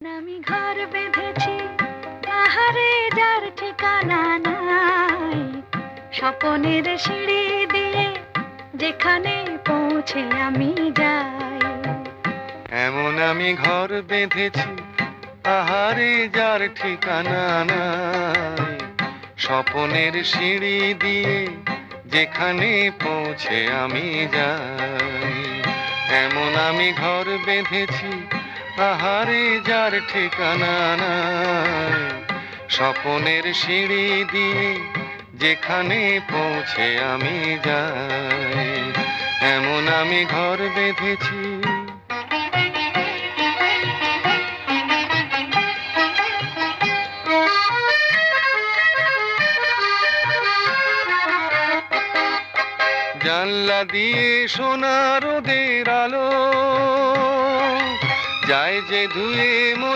আমি ঘর বেঁধেছি, আহারে যার ঠিকানা নাই। স্বপনের সিঁড়ি দিয়ে যেখানে পৌঁছে আমি যাই। এমন আমি ঘর বেঁধেছি, আহারে যার ঠিকানা নাই। স্বপনের সিঁড়ি দিয়ে যেখানে পৌঁছে আমি যাই। এমন আমি ঘর বেঁধেছি, আহারে যার ঠিকানা নাই। স্বপনের সিঁড়ি দিয়ে যেখানে পৌঁছে আমি যাই। এমন আমি ঘর বেঁধেছি। জানলা দিয়ে সোনা রোদের আলো যায় যে ধুয়ে